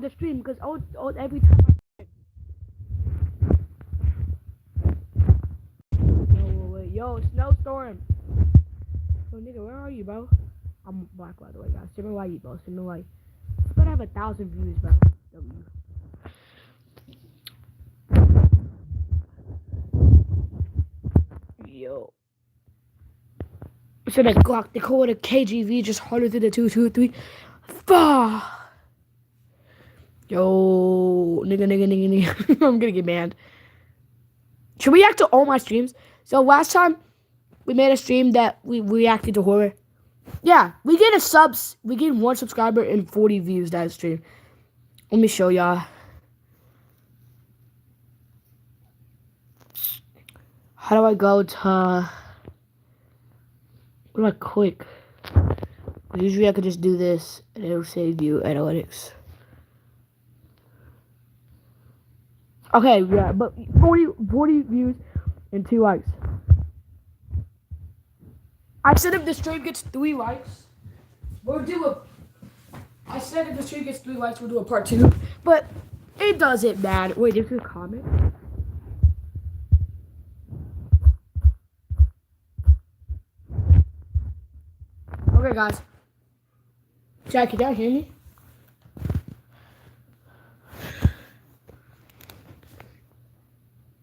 the stream because every time yo, snowstorm. Oh, nigga, where are you, bro? I'm black, by the way, guys. Send me white, bro. Send me white. It's gonna have 1,000 views, bro. Yo. So that Glock, they call it a KGV, just harder than the 223. Fuck. Yo, nigga. I'm gonna get banned. Should we react to all my streams? So last time we made a stream that we reacted to horror. Yeah, we get we get 1 subscriber and 40 views that stream. Let me show y'all. How do I go to... What do I click? Usually I could just do this and it'll say view analytics. Okay, yeah, but 40 views and 2 likes. I said if the stream gets 3 likes, I said if the stream gets 3 likes, we'll do a part 2. But it doesn't matter. Wait, there's a comment. Okay, guys. Jack, can y'all hear me?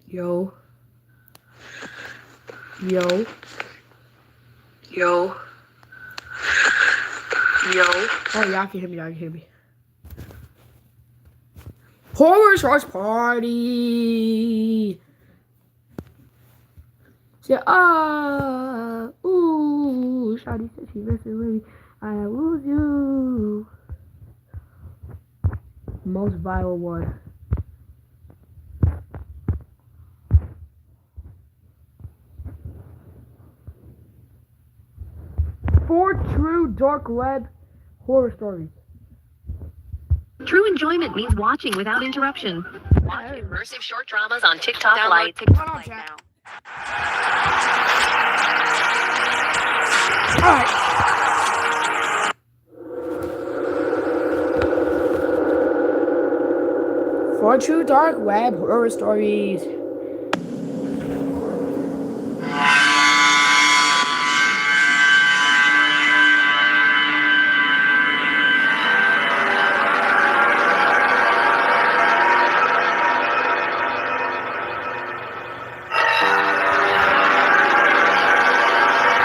Yo. Oh, y'all can hear me. Horror Source Party. Say, ooh, Shawty said she messing with me. I lose you. Most viral one. For true dark web horror stories. True enjoyment means watching without interruption. Watch immersive short dramas on TikTok Lite. Now. Alright. For true dark web horror stories.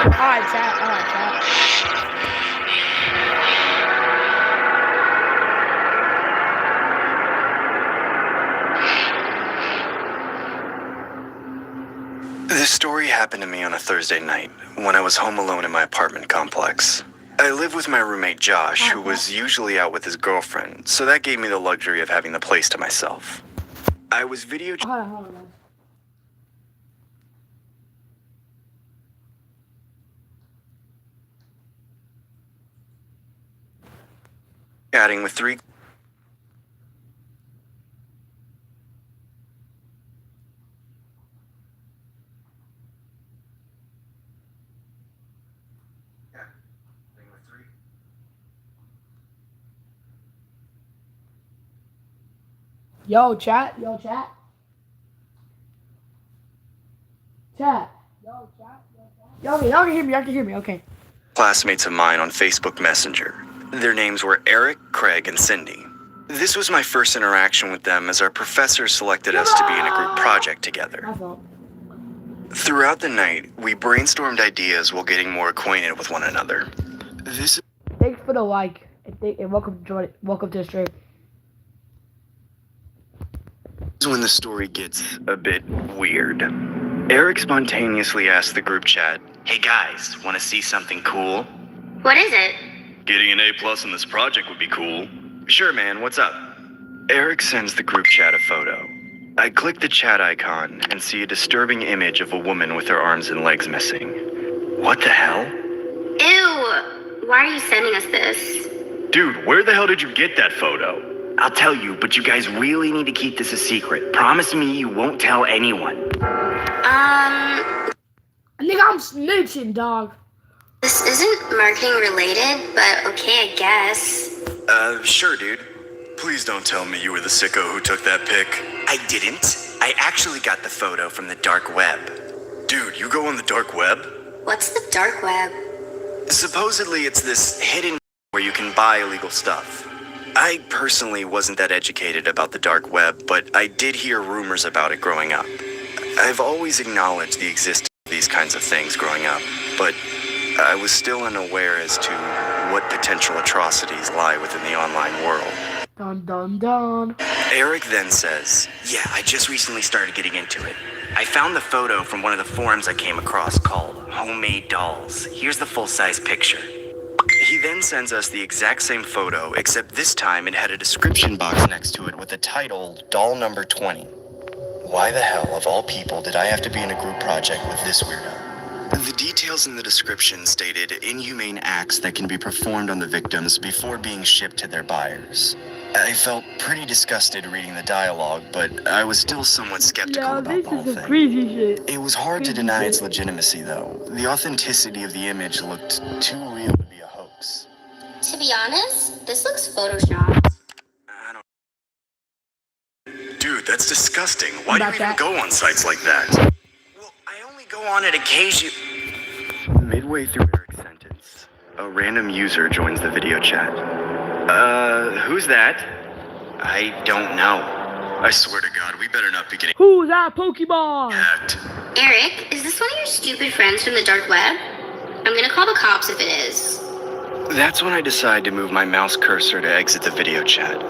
Alright, chat. This story happened to me on a Thursday night when I was home alone in my apartment complex. I live with my roommate Josh, who was usually out with his girlfriend, so that gave me the luxury of having the place to myself. I was video Hold on. chatting with 3 Yo, chat. Chat. Y'all can hear me, okay. classmates of mine on Facebook Messenger. Their names were Eric, Craig, and Cindy. This was my first interaction with them as our professor selected us to be in a group project together. My fault. Throughout the night, we brainstormed ideas while getting more acquainted with one another. This Thanks for the like and welcome to the stream. is when the story gets a bit weird. Eric spontaneously asked the group chat, "Hey guys, want to see something cool?" What is it? "Getting an A+ in this project would be cool." "Sure, man, what's up?" Eric sends the group chat a photo. I click the chat icon and see a disturbing image of a woman with her arms and legs missing. What the hell? Ew! Why are you sending us this? Dude, where the hell did you get that photo? I'll tell you, but you guys really need to keep this a secret. Promise me you won't tell anyone. Nigga, I'm snitching, dog. This isn't marketing related, but okay, I guess. Sure, dude. Please don't tell me you were the sicko who took that pic. I didn't. I actually got the photo from the dark web. Dude, you go on the dark web? What's the dark web? Supposedly it's this hidden where you can buy illegal stuff. I personally wasn't that educated about the dark web, but I did hear rumors about it growing up. I've always acknowledged the existence of these kinds of things growing up, but I was still unaware as to what potential atrocities lie within the online world. Dun dun dun. Eric then says, Yeah, I just recently started getting into it. I found the photo from one of the forums I came across called Homemade Dolls. Here's the full-size picture. he then sends us the exact same photo, except this time it had a description box next to it with the title, Doll Number 20. Why the hell, of all people, did I have to be in a group project with this weirdo? The details in the description stated inhumane acts that can be performed on the victims before being shipped to their buyers. I felt pretty disgusted reading the dialogue, but I was still somewhat skeptical about the whole thing. Crazy shit. It was hard to deny its legitimacy, though. The authenticity of the image looked too real to be a hoax. To be honest, this looks photoshopped. I don't... Dude, that's disgusting. Why do you About even that. go on sites like that? Well, I only go on it occasionally. Midway through Eric's sentence, a random user joins the video chat. Who's that? I don't know. I swear to God, we better not be getting Who's that Pokemon? hacked. Eric, is this one of your stupid friends from the dark web? I'm gonna call the cops if it is. That's when I decide to move my mouse cursor to exit the video chat.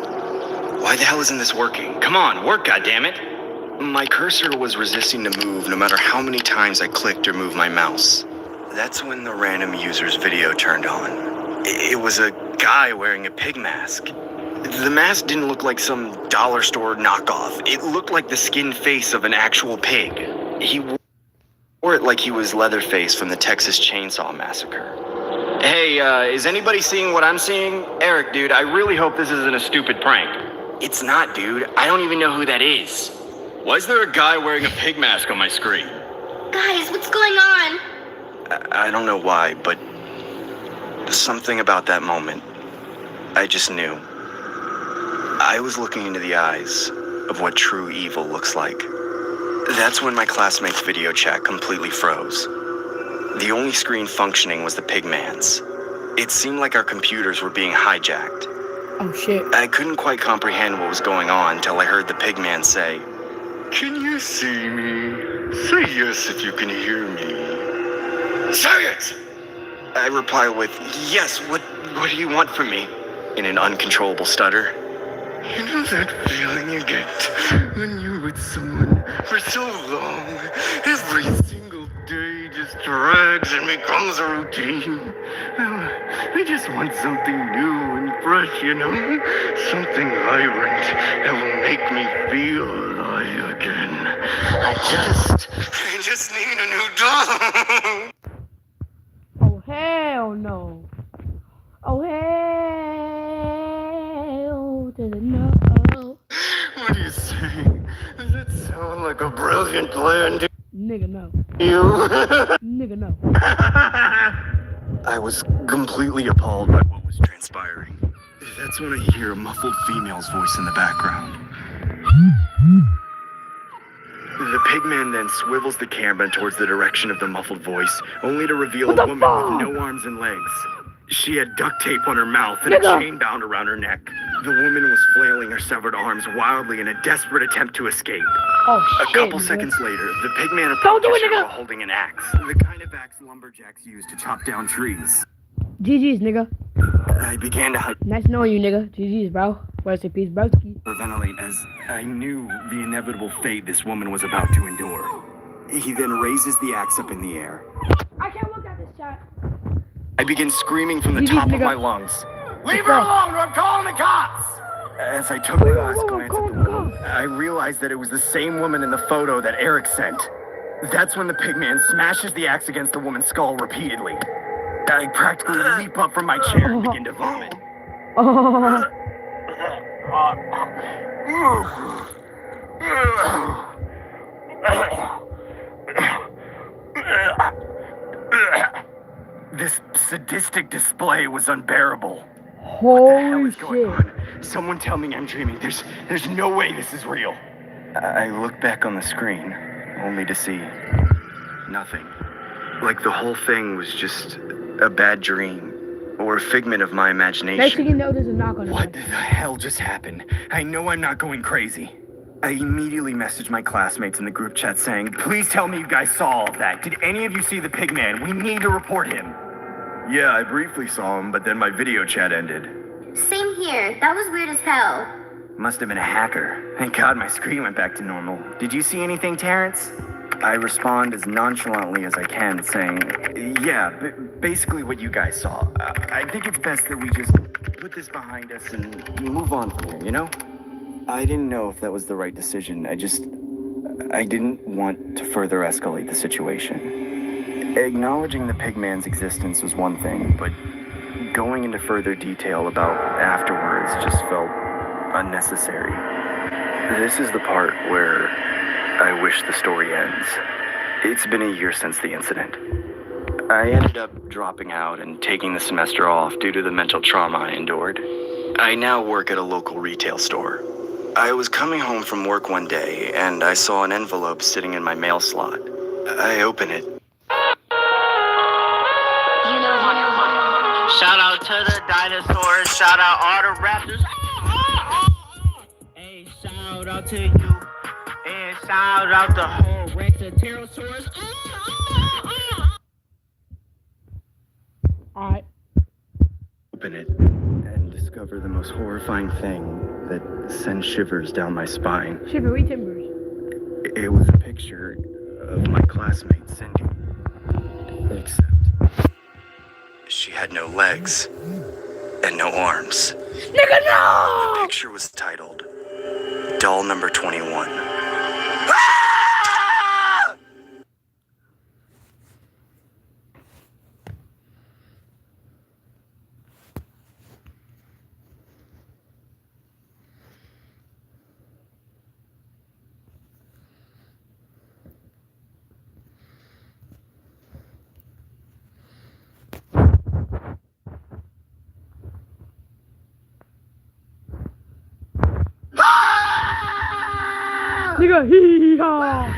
Why the hell isn't this working? Come on, work, goddammit. My cursor was resisting to move no matter how many times I clicked or moved my mouse. That's when the random user's video turned on. It was a guy wearing a pig mask. The mask didn't look like some dollar store knockoff. It looked like the skinned face of an actual pig. He wore it like he was Leatherface from the Texas Chainsaw Massacre. Hey, is anybody seeing what I'm seeing? Eric, dude, I really hope this isn't a stupid prank. It's not, dude. I don't even know who that is. Why is there a guy wearing a pig mask on my screen? Guys, what's going on? I don't know why, but something about that moment, I just knew. I was looking into the eyes of what true evil looks like. That's when my classmate's video chat completely froze. The only screen functioning was the pigman's. It seemed like our computers were being hijacked. Oh shit. I couldn't quite comprehend what was going on until I heard the pigman say, "Can you see me? Say yes if you can hear me." Say it! I reply with, "Yes, what do you want from me?" in an uncontrollable stutter. You know that feeling you get when you're with someone for so long, every single day just drags and becomes a routine. Well, I just want something new and fresh, you know? Something vibrant that will make me feel alive again. I just need a new doll. Oh hell no. Oh hell to the no. What do you say? Does that sound like a brilliant plan to Nigga no. you? Nigga no. I was completely appalled by what was transpiring. That's when I hear a muffled female's voice in the background. The pigman then swivels the camera towards the direction of the muffled voice, only to reveal What a the woman fuck? with no arms and legs. She had duct tape on her mouth and Nigga. a chain bound around her neck. The woman was flailing her severed arms wildly in a desperate attempt to escape. Oh A shit. couple nigga. seconds later, the pigman Don't do approaches it, her nigga. while holding an axe, the kind of axe lumberjacks use to chop down trees. GG's, nigga. I began to Nice knowing you, nigga. GG's, bro. Rest in peace, broski. hyperventilate as I knew the inevitable fate this woman was about to endure. He then raises the axe up in the air. I can't look at this chat. I begin screaming from the GG's, top of nigga. my lungs. Leave her alone, or I'm calling the cops! As I took my last alone, glance call at the the woman, I realized that it was the same woman in the photo that Eric sent. That's when the pigman smashes the axe against the woman's skull repeatedly. I practically leap up from my chair and begin to vomit. Oh. This sadistic display was unbearable. What the hell Holy is going shit. on? Someone tell me I'm dreaming. There's no way this is real. I look back on the screen, only to see nothing. Like the whole thing was just a bad dream, or a figment of my imagination. Next thing you know, there's a knock on the What door. the hell just happened? I know I'm not going crazy. I immediately messaged my classmates in the group chat saying, please tell me you guys saw all of that. Did any of you see the pig man? We need to report him. Yeah, I briefly saw him, but then my video chat ended. Same here. That was weird as hell. Must have been a hacker. Thank God my screen went back to normal. Did you see anything, Terrence? I respond as nonchalantly as I can, saying, yeah, basically what you guys saw. I think it's best that we just put this behind us and move on from here, you know? I didn't know if that was the right decision. I didn't want to further escalate the situation. Acknowledging the pigman's existence was one thing, but going into further detail about afterwards just felt unnecessary. This is the part where I wish the story ends. It's been a year since the incident. I ended up dropping out and taking the semester off due to the mental trauma I endured. I now work at a local retail store. I was coming home from work one day and I saw an envelope sitting in my mail slot. I open it. Shout out to the dinosaurs, shout out all the raptors. Hey, shout out to you. And shout out the whole Rex and Pterosaurus. Alright. Open it and discover the most horrifying thing that sends shivers down my spine. Shivery timbers. It was a picture of my classmate, Cindy. Except she had no legs and no arms. Nigga, no! The picture was titled Doll Number 21. Nigga, hee haw.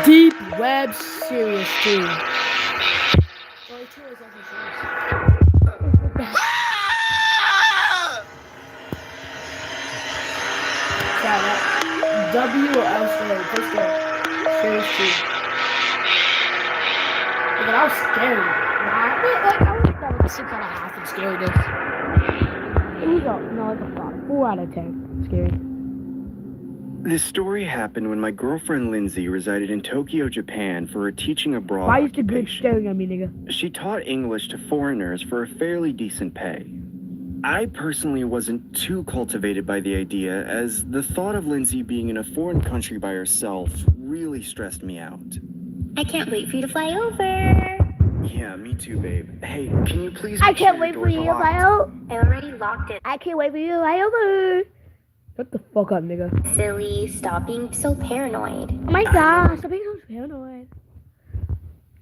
Deep Web Series 2. Well, 2 is also serious. Shout out. W or L story. First story. Series 2. But that was scary. I would have like 6 out of half of scariness. Here we go. No, like a 4 out of 10. Scary. This story happened when my girlfriend Lindsay resided in Tokyo, Japan for a teaching abroad Why is the bitch occupation. staring at me, nigga? She taught English to foreigners for a fairly decent pay. I personally wasn't too cultivated by the idea, as the thought of Lindsay being in a foreign country by herself really stressed me out. I can't wait for you to fly over. Yeah, me too, babe. Hey, can you please I make can't sure wait your for doors you are to locked? fly out. I already locked it. I can't wait for you to fly over. Shut the fuck up, nigga. Silly, stop being so paranoid. Oh my gosh, stop being so paranoid.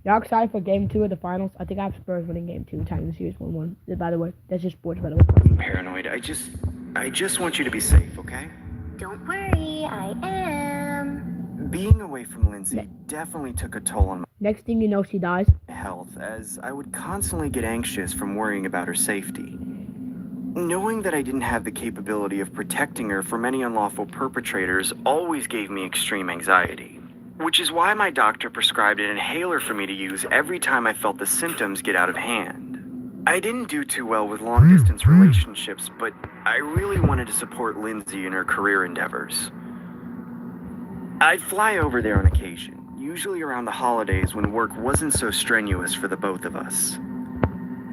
Y'all excited for game 2 of the finals? I think I have Spurs winning game 2, tying the series 1-1. By the way, that's just sports, by the way. I'm paranoid. I just want you to be safe, okay? Don't worry, I am. Being away from Lindsay definitely took a toll on Next thing you know, she dies. my health, as I would constantly get anxious from worrying about her safety. Knowing that I didn't have the capability of protecting her from any unlawful perpetrators always gave me extreme anxiety, which is why my doctor prescribed an inhaler for me to use every time I felt the symptoms get out of hand. I didn't do too well with long-distance relationships, but I really wanted to support Lindsay in her career endeavors. I'd fly over there on occasion, usually around the holidays when work wasn't so strenuous for the both of us.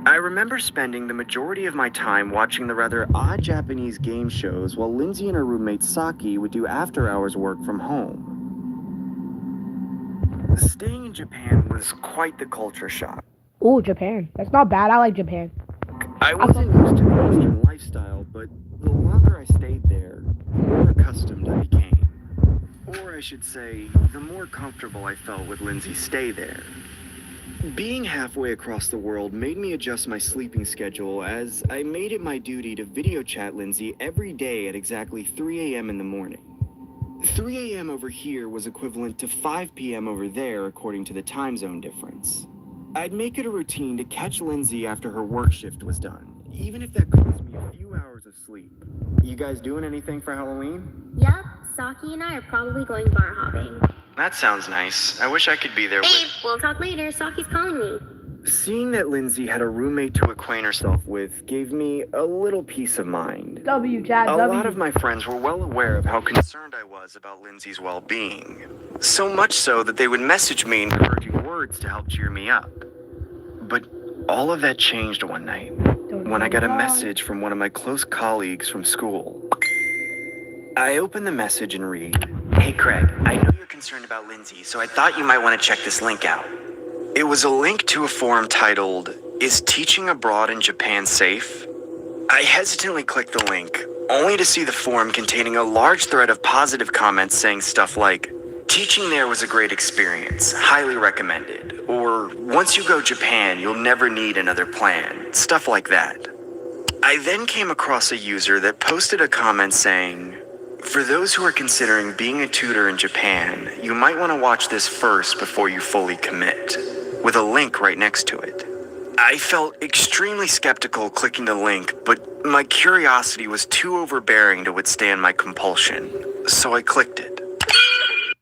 I remember spending the majority of my time watching the rather odd Japanese game shows while Lindsay and her roommate Saki would do after-hours work from home. Staying in Japan was quite the culture shock. Ooh, Japan. That's not bad. I like Japan. I wasn't used to the Western lifestyle, but the longer I stayed there, the more accustomed I became. Or I should say, the more comfortable I felt with Lindsay's stay there. Being halfway across the world made me adjust my sleeping schedule as I made it my duty to video chat Lindsay every day at exactly 3 a.m. in the morning. 3 a.m. over here was equivalent to 5 p.m. over there according to the time zone difference. I'd make it a routine to catch Lindsay after her work shift was done, even if that cost me a few hours of sleep. You guys doing anything for Halloween? Yep, Saki and I are probably going bar hopping. That sounds nice. I wish I could be there Babe, we'll talk later. Saki's calling me. Seeing that Lindsay had a roommate to acquaint herself with gave me a little peace of mind. W, Chad, A W. lot of my friends were well aware of how concerned I was about Lindsay's well-being. So much so that they would message me encouraging words to help cheer me up. But all of that changed one night when I got a message from one of my close colleagues from school. I opened the message and read, "Hey Craig, I know you're concerned about Lindsay, so I thought you might want to check this link out." It was a link to a forum titled, "Is Teaching Abroad in Japan Safe?" I hesitantly clicked the link, only to see the forum containing a large thread of positive comments saying stuff like, "Teaching there was a great experience, highly recommended," or "Once you go Japan, you'll never need another plan," stuff like that. I then came across a user that posted a comment saying, "For those who are considering being a tutor in Japan, you might want to watch this first before you fully commit," with a link right next to it. I felt extremely skeptical clicking the link, but my curiosity was too overbearing to withstand my compulsion, so I clicked it.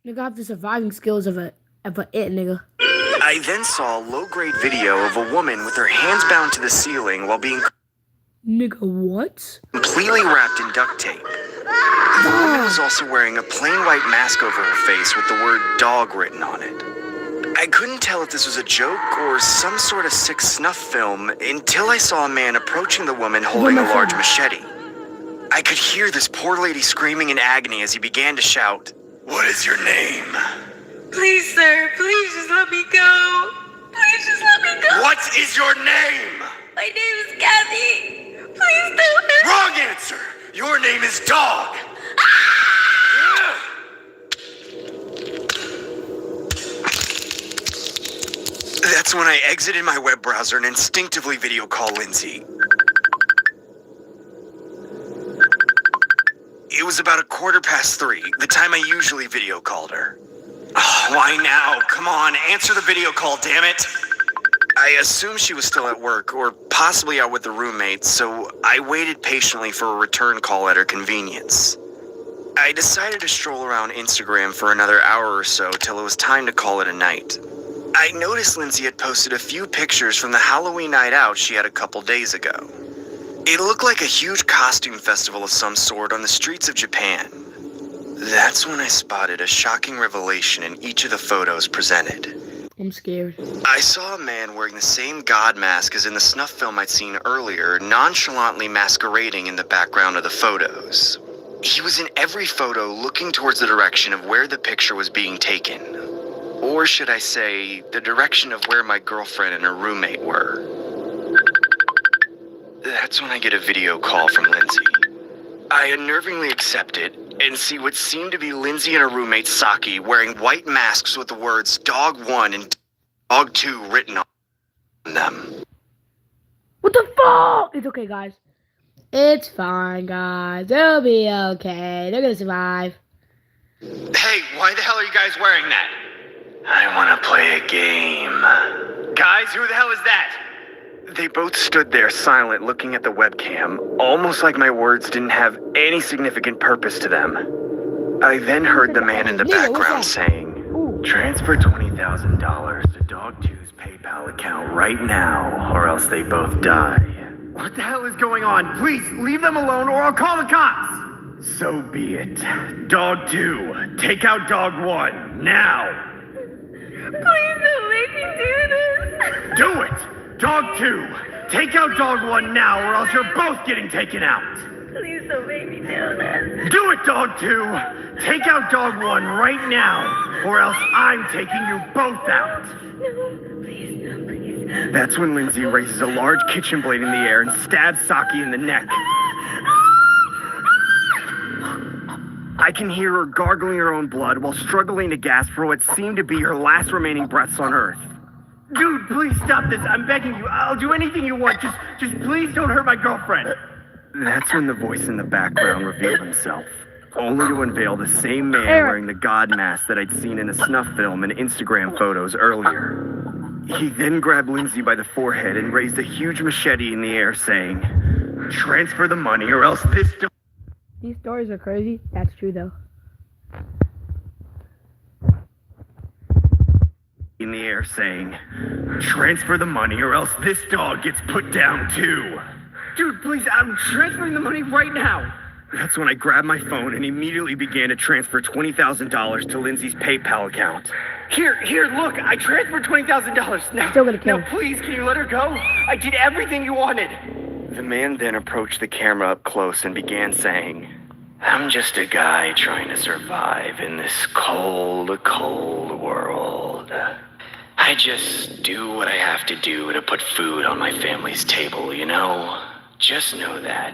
Nigga have the surviving skills of a it, nigga. I then saw a low-grade video of a woman with her hands bound to the ceiling while being Nigga, what? completely wrapped in duct tape. The woman was also wearing a plain white mask over her face with the word dog written on it. I couldn't tell if this was a joke or some sort of sick snuff film until I saw a man approaching the woman holding a large machete. I could hear this poor lady screaming in agony as he began to shout, "What is your name?" Please, sir, please just let me go. Please just let me go. "What is your name?" My name is Kathy. Please don't hurt me. Wrong answer! Your name is Dog! That's when I exited my web browser and instinctively video called Lindsay. It was about 3:15, the time I usually video called her. Oh, why now? Come on, answer the video call, damn it! I assumed she was still at work, or possibly out with the roommates, so I waited patiently for a return call at her convenience. I decided to stroll around Instagram for another hour or so till it was time to call it a night. I noticed Lindsay had posted a few pictures from the Halloween night out she had a couple days ago. It looked like a huge costume festival of some sort on the streets of Japan. That's when I spotted a shocking revelation in each of the photos presented. I'm scared. I saw a man wearing the same god mask as in the snuff film I'd seen earlier, nonchalantly masquerading in the background of the photos. He was in every photo looking towards the direction of where the picture was being taken. Or should I say, the direction of where my girlfriend and her roommate were. That's when I get a video call from Lindsay. I unnervingly accept it and see what seemed to be Lindsay and her roommate Saki wearing white masks with the words Dog 1 and Dog 2 written on them. What the fuck? It's okay, guys. It's fine, guys. It'll be okay. They're gonna survive. Hey, why the hell are you guys wearing that? I want to play a game. Guys, who the hell is that? They both stood there silent, looking at the webcam, almost like my words didn't have any significant purpose to them. I then heard the man in the background saying, Transfer $20,000 to Dog 2's PayPal account right now, or else they both die. What the hell is going on? Please, leave them alone or I'll call the cops! So be it. Dog 2, take out Dog 1, now! Please don't make me do this. Do it! Dog 2, take out Dog 1 now, or else you're both getting taken out! Please don't make me do this. Do it, Dog 2! Take out Dog 1 right now, or else I'm taking you both out! No, please. That's when Lindsay raises a large kitchen blade in the air and stabs Saki in the neck. I can hear her gargling her own blood while struggling to gasp for what seemed to be her last remaining breaths on Earth. Dude, please stop this. I'm begging you. I'll do anything you want. Just please don't hurt my girlfriend. That's when the voice in the background revealed himself, only to unveil the same man wearing the god mask that I'd seen in a snuff film and Instagram photos earlier. He then grabbed Lindsay by the forehead and raised a huge machete in the air, saying, "Transfer the money or else this..." These stories are crazy. That's true, though. In the air, saying, "Transfer the money or else this dog gets put down too." Dude, please, I'm transferring the money right now. That's when I grabbed my phone and immediately began to transfer $20,000 to Lindsay's PayPal account. Here, look, I transferred $20,000. Now, Still gonna kill now, her. please, can you let her go? I did everything you wanted. The man then approached the camera up close and began saying, "I'm just a guy trying to survive in this cold, cold world. I just do what I have to do to put food on my family's table, you know? Just know that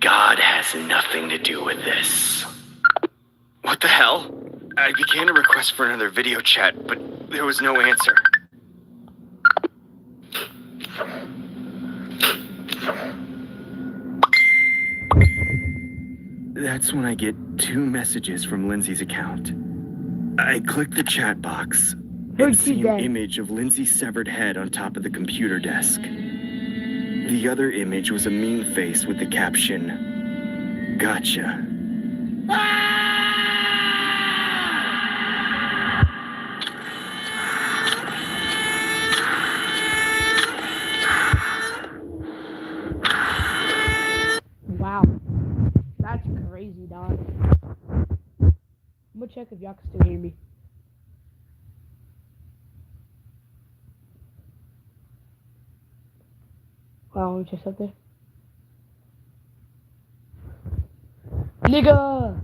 God has nothing to do with this." What the hell? I began a request for another video chat, but there was no answer. That's when I get 2 messages from Lindsay's account. I click the chat box and see an image of Lindsay's severed head on top of the computer desk. The other image was a mean face with the caption, "Gotcha." Wow. That's crazy, dog. I'm gonna check if y'all can still hear me. Wow, just up there. Nigga!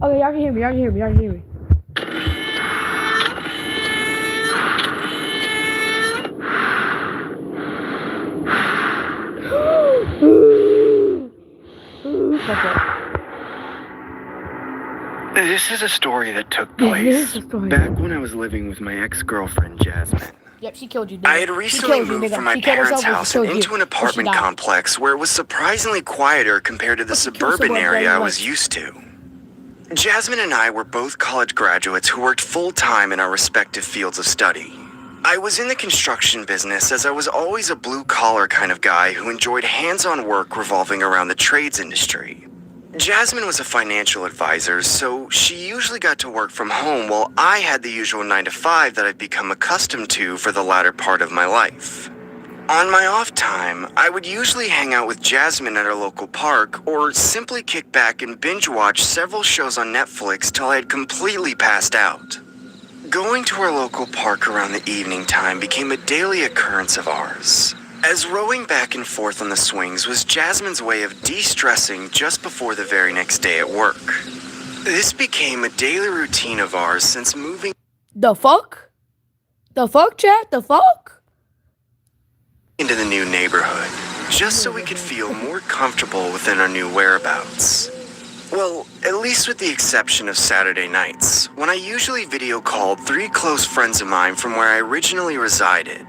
Okay, y'all can hear me. This is a story that took This place is a story. back when I was living with my ex-girlfriend, Jasmine. Yep, she killed you, nigga. I had She recently killed you, moved nigga. from my She killed parents' herself, house she and killed into you. an apartment She died. complex where it was surprisingly quieter compared to the But you killed suburban someone area very I was much. used to. Jasmine and I were both college graduates who worked full-time in our respective fields of study. I was in the construction business as I was always a blue-collar kind of guy who enjoyed hands-on work revolving around the trades industry. Jasmine was a financial advisor, so she usually got to work from home while I had the usual 9-to-5 that I'd become accustomed to for the latter part of my life. On my off time, I would usually hang out with Jasmine at our local park or simply kick back and binge watch several shows on Netflix till I had completely passed out. Going to our local park around the evening time became a daily occurrence of ours, as rowing back and forth on the swings was Jasmine's way of de-stressing just before the very next day at work. This became a daily routine of ours since moving The fuck? The fuck, chat? The fuck? into the new neighborhood, just so we could feel more comfortable within our new whereabouts. Well, at least with the exception of Saturday nights, when I usually video called 3 close friends of mine from where I originally resided.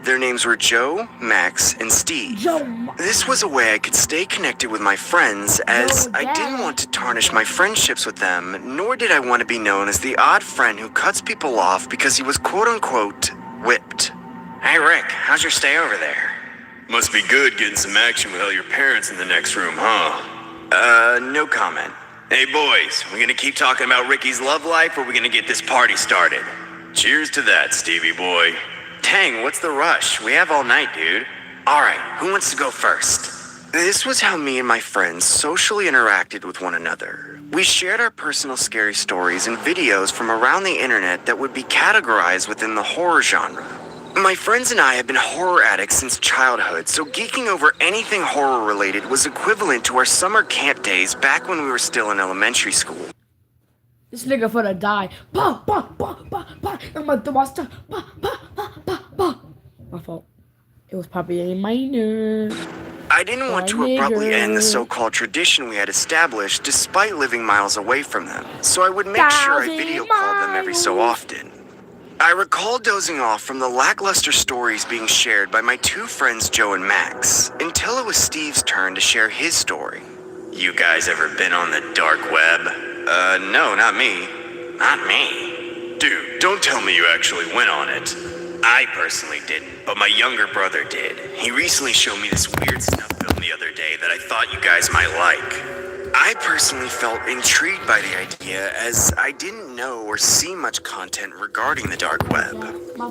Their names were Joe, Max, and Steve. This was a way I could stay connected with my friends, as I didn't want to tarnish my friendships with them, nor did I want to be known as the odd friend who cuts people off because he was quote-unquote whipped. Hey Rick, how's your stay over there? Must be good getting some action with all your parents in the next room, huh? No comment. Hey boys, we gonna keep talking about Ricky's love life, or we gonna get this party started? Cheers to that, Stevie boy. Dang, what's the rush? We have all night, dude. Alright, who wants to go first? This was how me and my friends socially interacted with one another. We shared our personal scary stories and videos from around the internet that would be categorized within the horror genre. My friends and I have been horror addicts since childhood, so geeking over anything horror related was equivalent to our summer camp days back when we were still in elementary school. This nigga finna die. Bah, bah, bah, bah, bah. I'm a monster. Bah, bah, bah, bah, bah. My fault. It was probably a minor. I didn't want to abruptly end the so-called tradition we had established despite living miles away from them, so I would make sure I video called them every so often. I recall dozing off from the lackluster stories being shared by my two friends Joe and Max, until it was Steve's turn to share his story. You guys ever been on the dark web? No, not me. Not me. Dude, don't tell me you actually went on it. I personally didn't, but my younger brother did. He recently showed me this weird snuff film the other day that I thought you guys might like. I personally felt intrigued by the idea, as I didn't know or see much content regarding the dark web.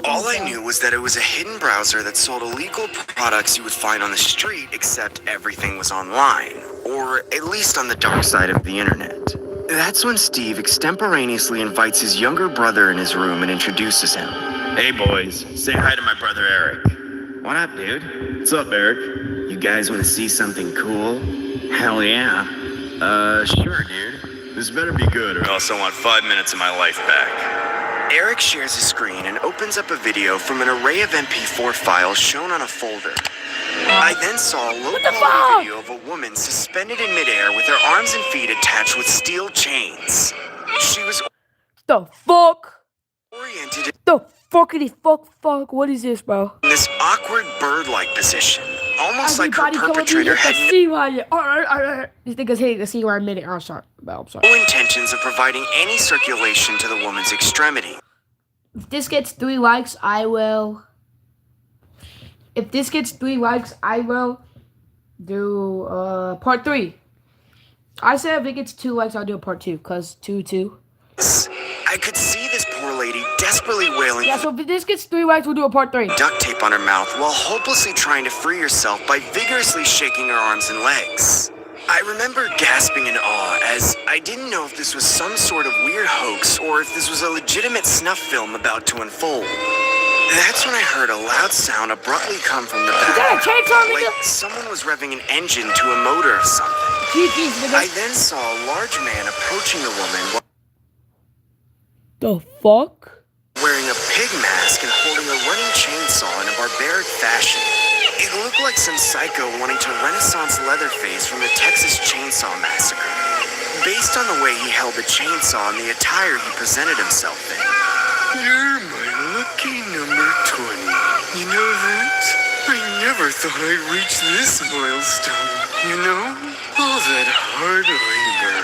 All I knew was that it was a hidden browser that sold illegal products you would find on the street, except everything was online, or at least on the dark side of the internet. That's when Steve extemporaneously invites his younger brother in his room and introduces him. Hey boys, say hi to my brother Eric. What up, dude? What's up, Eric? You guys want to see something cool? Hell yeah. Sure, dude. This better be good, or else I want 5 minutes of my life back. Eric shares his screen and opens up a video from an array of MP4 files shown on a folder. I then saw a low-quality video of a woman suspended in midair with her arms and feet attached with steel chains. She was The fuck? oriented The fuckity fuck? What is this, bro? in this awkward bird-like position, almost like her Everybody come with me perpetrator with the had C word. This nigga's hitting the C word minute. I'm sorry. I'm sorry. no intentions of providing any circulation to the woman's extremity. If this gets 3 likes, I will. If this gets 3 likes, I will do part 3. I said if it gets 2 likes, I'll do a part 2, cause 2. I could see this poor lady desperately wailing Yeah, so if this gets 3 likes, we'll do a part 3. duct tape on her mouth while hopelessly trying to free herself by vigorously shaking her arms and legs. I remember gasping in awe, as I didn't know if this was some sort of weird hoax or if this was a legitimate snuff film about to unfold. That's when I heard a loud sound abruptly come from the Is that a back, chainsaw, nigga? like someone was revving an engine to a motor or something. GG's, nigga. I then saw a large man approaching the woman The fuck? wearing a pig mask and holding a running chainsaw in a barbaric fashion. It looked like some psycho wanting to Renaissance Leatherface from the Texas Chainsaw Massacre, based on the way he held the chainsaw and the attire he presented himself in. You're my lucky number 20. You know that? I never thought I'd reach this milestone. You know? All that hard labor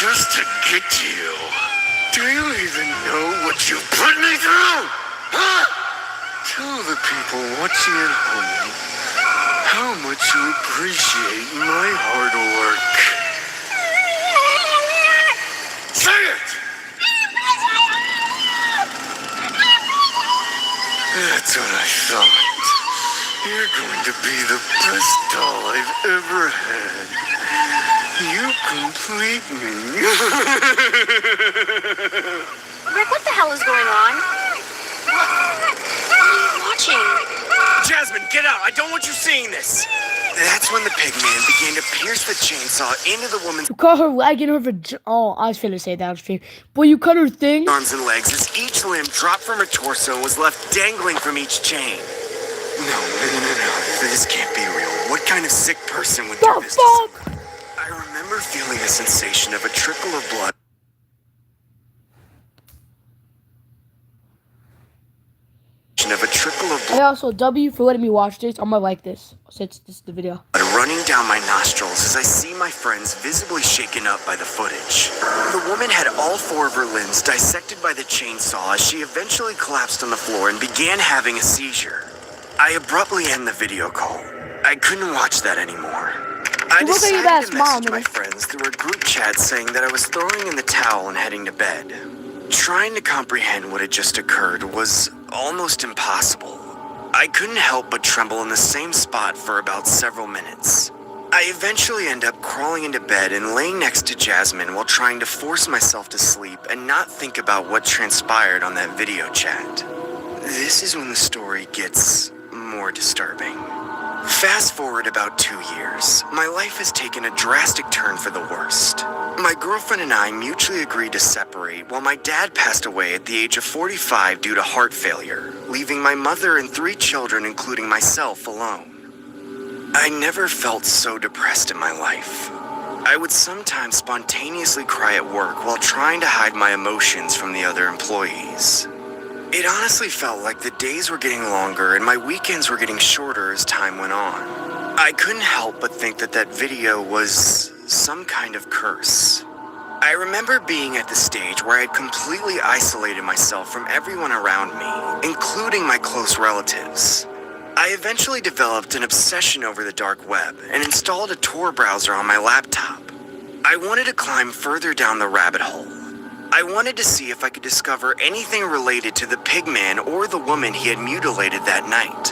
just to get to you. Do you even know what you put me through? Huh? Tell the people watching at home how much you appreciate my hard work. Say it! That's what I thought. You're going to be the best doll I've ever had. You complete me. Rick, what the hell is going on? What are you watching? Jasmine, get out! I don't want you seeing this! That's when the pig man began to pierce the chainsaw into the woman's You cut her leg and her vagina. Oh, I was finna say that on stream. Boy, you cut her thing? arms and legs as each limb dropped from her torso and was left dangling from each chain. No. This can't be real. What kind of sick person would do The this? fuck? I remember feeling a sensation of a trickle of blood. Of a trickle of And also, W for letting me watch this. I'm gonna like this since this is the video. blood running down my nostrils as I see my friends visibly shaken up by the footage. The woman had all 4 of her limbs dissected by the chainsaw as she eventually collapsed on the floor and began having a seizure. I abruptly end the video call. I couldn't watch that anymore. I You look at your decided dad's to message mom, my and- friends through a group chat saying that I was throwing in the towel and heading to bed. Trying to comprehend what had just occurred was almost impossible. I couldn't help but tremble in the same spot for about several minutes. I eventually end up crawling into bed and laying next to Jasmine while trying to force myself to sleep and not think about what transpired on that video chat. This is when the story gets more disturbing. Fast forward about 2 years, my life has taken a drastic turn for the worst. My girlfriend and I mutually agreed to separate while my dad passed away at the age of 45 due to heart failure, leaving my mother and 3 children, including myself, alone. I never felt so depressed in my life. I would sometimes spontaneously cry at work while trying to hide my emotions from the other employees. It honestly felt like the days were getting longer and my weekends were getting shorter as time went on. I couldn't help but think that that video was some kind of curse. I remember being at the stage where I had completely isolated myself from everyone around me, including my close relatives. I eventually developed an obsession over the dark web and installed a Tor browser on my laptop. I wanted to climb further down the rabbit hole. I wanted to see if I could discover anything related to the pigman or the woman he had mutilated that night.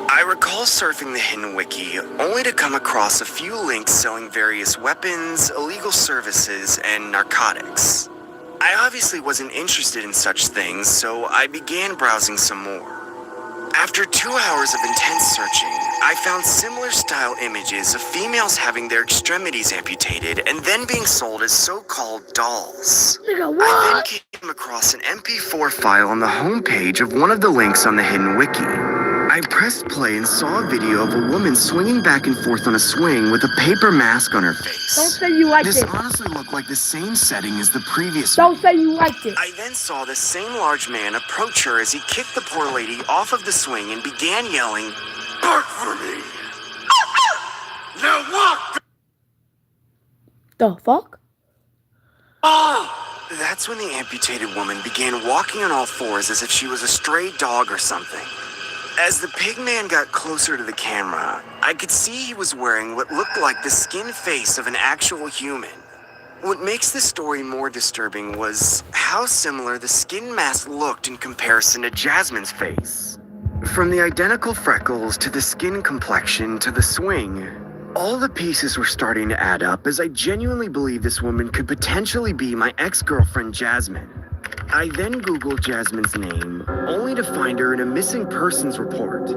I recall surfing the Hidden Wiki only to come across a few links selling various weapons, illegal services, and narcotics. I obviously wasn't interested in such things, so I began browsing some more. After 2 hours of intense searching, I found similar style images of females having their extremities amputated and then being sold as so-called dolls. Nigga, I what? then came across an MP4 file on the homepage of one of the links on the Hidden Wiki. I pressed play and saw a video of a woman swinging back and forth on a swing with a paper mask on her face. Don't say you liked This it. honestly looked like the same setting as the previous Don't say you liked it. I then saw the same large man approach her as he kicked the poor lady off of the swing and began yelling, "Bark for me! Now walk!" The fuck? That's when the amputated woman began walking on all fours as if she was a stray dog or something. As the pigman got closer to the camera, I could see he was wearing what looked like the skin face of an actual human. What makes this story more disturbing was how similar the skin mask looked in comparison to Jasmine's face. From the identical freckles to the skin complexion to the swing, all the pieces were starting to add up as I genuinely believe this woman could potentially be my ex-girlfriend Jasmine. I then Googled Jasmine's name, only to find her in a missing persons report.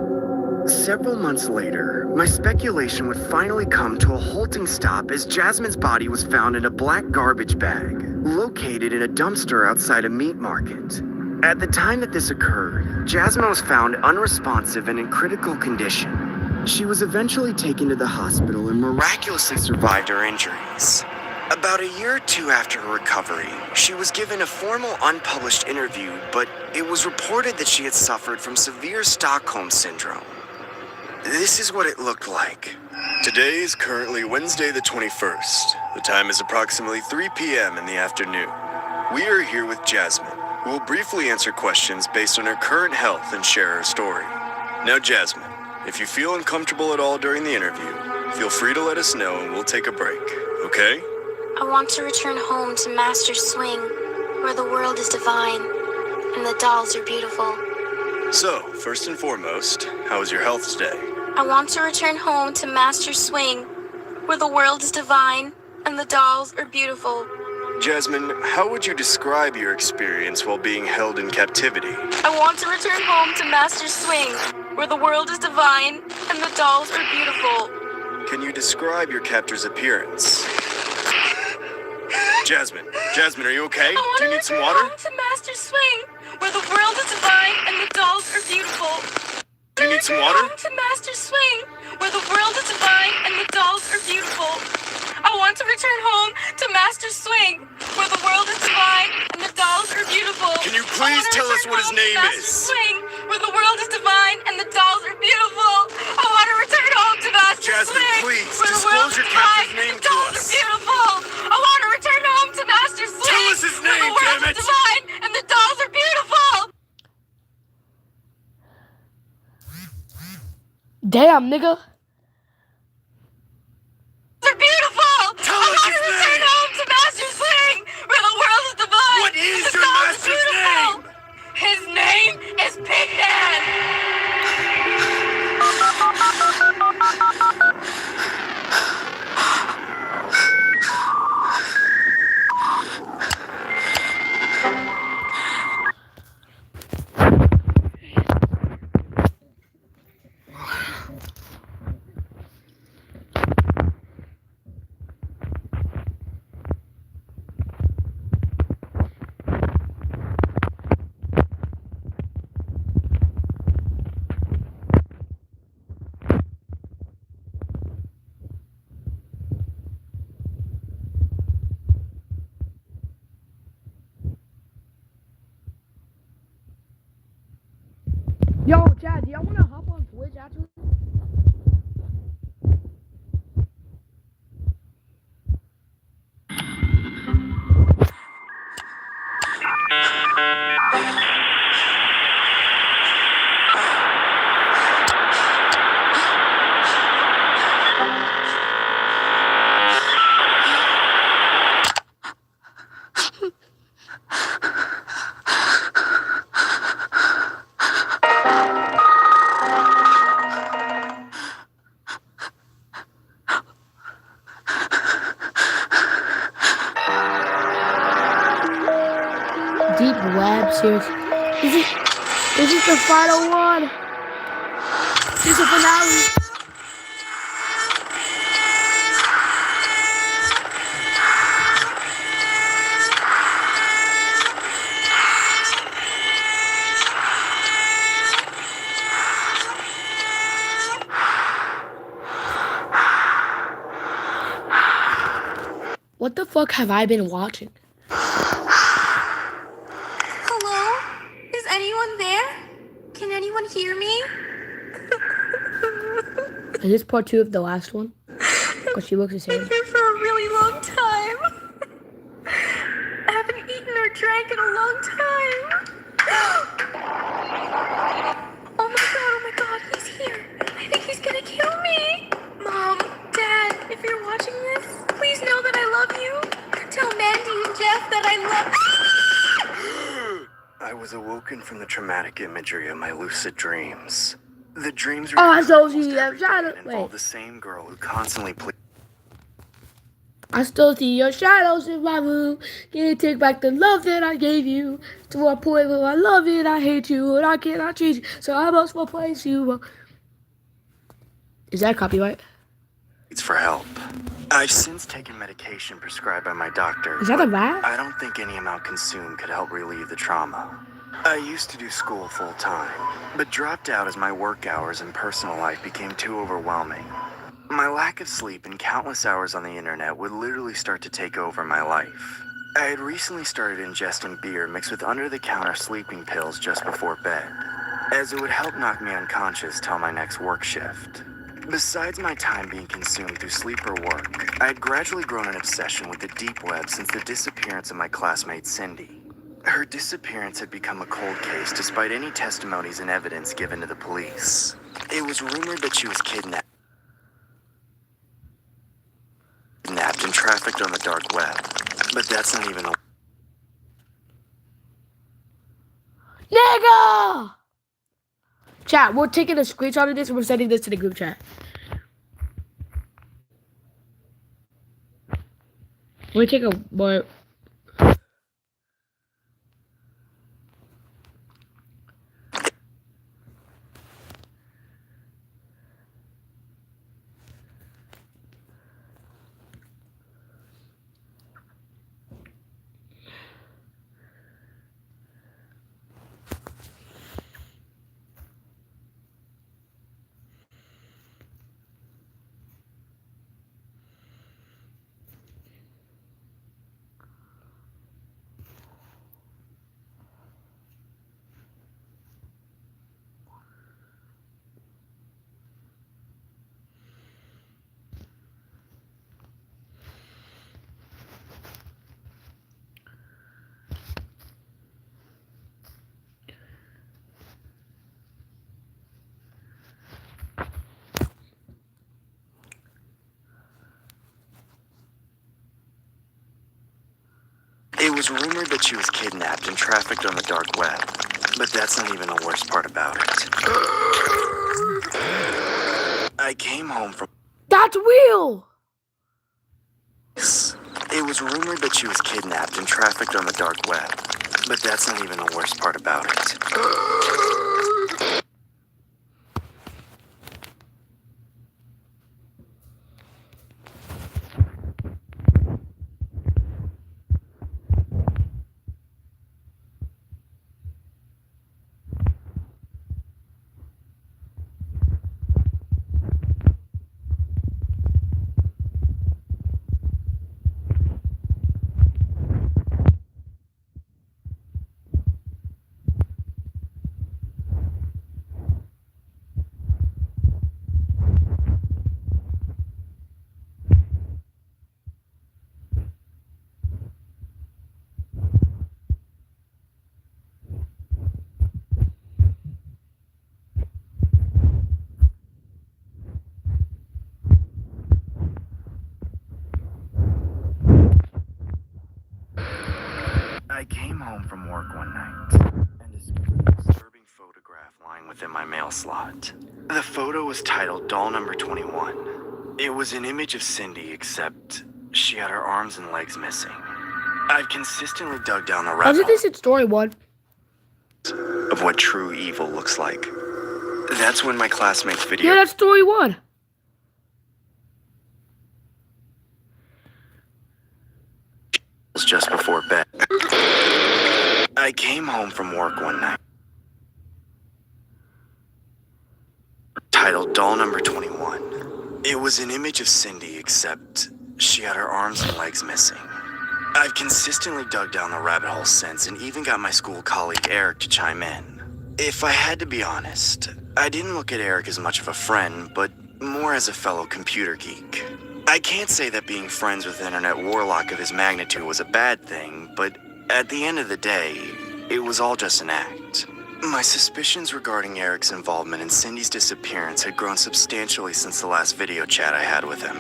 Several months later, my speculation would finally come to a halting stop as Jasmine's body was found in a black garbage bag, located in a dumpster outside a meat market. At the time that this occurred, Jasmine was found unresponsive and in critical condition. She was eventually taken to the hospital and miraculously survived her injuries. About a year or 2 after her recovery, she was given a formal unpublished interview, but it was reported that she had suffered from severe Stockholm Syndrome. This is what it looked like. Today is currently Wednesday the 21st. The time is approximately 3 p.m. in the afternoon. We are here with Jasmine, who will briefly answer questions based on her current health and share her story. Now, Jasmine, if you feel uncomfortable at all during the interview, feel free to let us know and we'll take a break, okay? I want to return home to Master Swing, where the world is divine and the dolls are beautiful. So, first and foremost, how is your health today? I want to return home to Master Swing, where the world is divine and the dolls are beautiful. Jasmine, how would you describe your experience while being held in captivity? I want to return home to Master Swing, where the world is divine and the dolls are beautiful. Can you describe your captor's appearance? Jasmine, are you okay? Do you need some water? I want to return home to Master Swing, where the world is divine and the dolls are beautiful. Do you need some water? Home to Master Swing, where the world is divine and the dolls are beautiful. I want to return home to Master Swing, where the world is divine and the dolls are beautiful. Can you I please wanna tell us return what his home to name Master is? Swing, where the world is divine and the dolls are beautiful. I want to return home to Master Jasmine, Swing, please, where the disclose world your is divine captor's name and the to dolls us. are beautiful. I want to return home to Master Swing, Tell us his where name, the world damn is it. divine and the dolls are beautiful. Damn, nigga. They're beautiful. Tell I us want his to return name. home to Master Swing, where the world is divine. What is and the your dolls are master's beautiful. name? His name is Big Man. Yo, Chad, do y'all want to hop on Twitch actually? Deep web series. Is it the final one? Is this the finale? What the fuck have I been watching? Hello? Is anyone there? Can anyone hear me? Is this part 2 of the last one? Because she looks the same. Here for a really long time. I haven't eaten or drank in a long time. Oh my god, he's here. I think he's gonna kill me. Mom, Dad, if you're watching this, please know that I love you. Tell Mandy and Jeff that I love. I was awoken from the traumatic imagery of my lucid dreams. The dreams Oh, I recurred told almost you, yeah, every shut day up, and involved wait. the same girl who constantly pleaded. I still see your shadows in my room. Can you take back the love that I gave you? To a point where I love it, I hate you, and I cannot change you. So I must replace you. Is that copyright? for help. I've since taken medication prescribed by my doctor. Is that a but rat? I don't think any amount consumed could help relieve the trauma. I used to do school full time, but dropped out as my work hours and personal life became too overwhelming. My lack of sleep and countless hours on the internet would literally start to take over my life. I had recently started ingesting beer mixed with under-the-counter sleeping pills just before bed, as it would help knock me unconscious till my next work shift. Besides my time being consumed through sleep or work, I had gradually grown an obsession with the deep web since the disappearance of my classmate Cindy. Her disappearance had become a cold case despite any testimonies and evidence given to the police. It was rumored that she was kidnapped and trafficked on the dark web, but that's not even a... Nigga! Chat, we're taking a screenshot of this and we're sending this to the group chat. We're take a more. was rumored that she was kidnapped and trafficked on the dark web. But that's not even the worst part about it. I came home from... That's real! It was rumored that she was kidnapped and trafficked on the dark web. But that's not even the worst part about it. I came home from work one night and discovered a disturbing photograph lying within my mail slot. The photo was titled Doll Number 21. It was an image of Cindy, except she had her arms and legs missing. I've consistently dug down the rabbit Wasn't this in story 1? hole of what true evil looks like. That's when my classmate's video Yeah, that's story 1. was just before bed. I came home from work one night, titled Doll Number 21. It was an image of Cindy, except she had her arms and legs missing. I've consistently dug down the rabbit hole since and even got my school colleague Eric to chime in. If I had to be honest, I didn't look at Eric as much of a friend, but more as a fellow computer geek. I can't say that being friends with Internet Warlock of his magnitude was a bad thing, but at the end of the day, it was all just an act. My suspicions regarding Eric's involvement in Cindy's disappearance had grown substantially since the last video chat I had with him.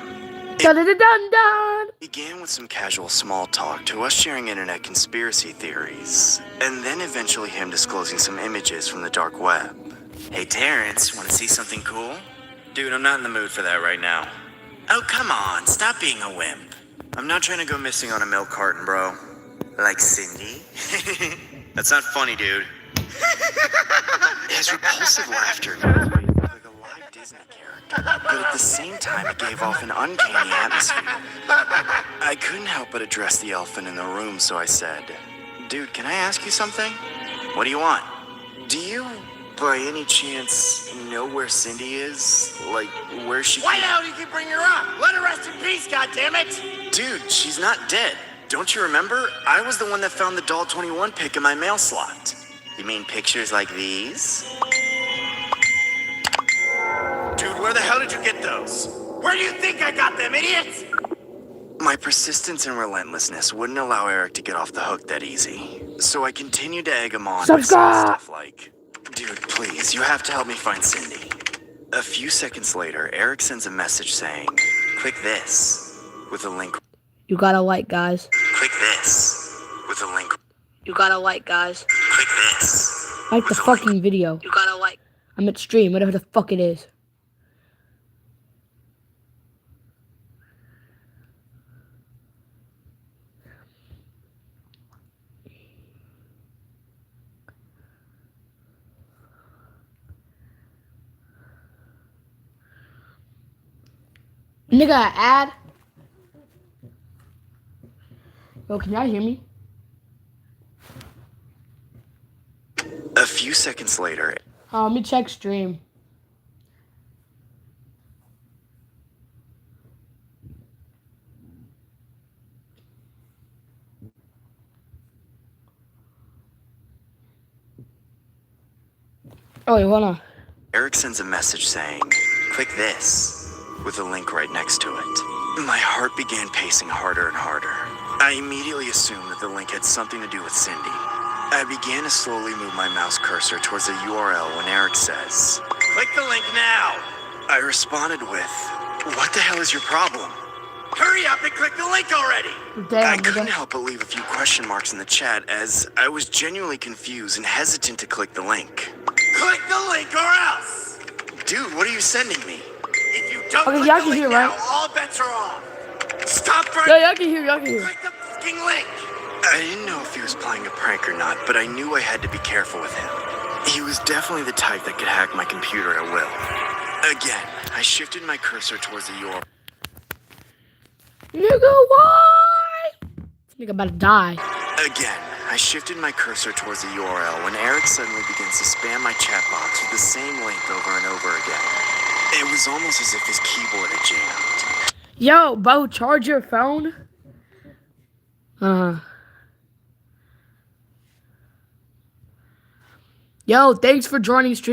Dun-dun-dun-dun! It began with some casual small talk to us sharing internet conspiracy theories, and then eventually him disclosing some images from the dark web. Hey Terrence, want to see something cool? Dude, I'm not in the mood for that right now. Oh, come on, stop being a wimp. I'm not trying to go missing on a milk carton, bro. Like Cindy? That's not funny, dude. His repulsive laughter made me like a live Disney character, but at the same time it gave off an uncanny atmosphere. I couldn't help but address the elephant in the room, so I said, Dude, can I ask you something? What do you want? Do you, by any chance, know where Cindy is? Like, where she... Why the hell do you keep bringing her up? Let her rest in peace, goddammit! Dude, she's not dead. Don't you remember? I was the one that found the Doll 21 pic in my mail slot. You mean pictures like these? Dude, where the hell did you get those? Where do you think I got them, idiot? My persistence and relentlessness wouldn't allow Eric to get off the hook that easy. So I continued to egg him on by saying stuff like, Dude, please, you have to help me find Cindy. A few seconds later, Eric sends a message saying, Click this, with a link. You gotta like, guys. Click this, with a link. You gotta like, guys. Click this. Like the fucking video. You gotta like. I'm at stream, whatever the fuck it is. Nigga, ad. Yo, can y'all hear me? A few seconds later, Let me check stream. Oh, wait, hold on. Eric sends a message saying, Click this, with a link right next to it. My heart began pacing harder and harder. I immediately assumed that the link had something to do with Cindy. I began to slowly move my mouse cursor towards the URL when Eric says, Click the link now! I responded with, What the hell is your problem? Hurry up and click the link already! Damn, I couldn't nigga. help but leave a few question marks in the chat as I was genuinely confused and hesitant to click the link. Click the link or else! Dude, what are you sending me? If you don't Okay, click y'all the can link hear, now, right? all bets are off! Stop Yeah, right y'all can hear, y'all can hear. Click the fucking link! I didn't know if he was playing a prank or not, but I knew I had to be careful with him. He was definitely the type that could hack my computer at will. Again, I shifted my cursor towards the URL. Nigga, why? This nigga about to die. Again, I shifted my cursor towards the URL when Eric suddenly begins to spam my chat box with the same link over and over again. It was almost as if his keyboard had jammed. Yo, Bo, charge your phone. Yo, thanks for joining stream.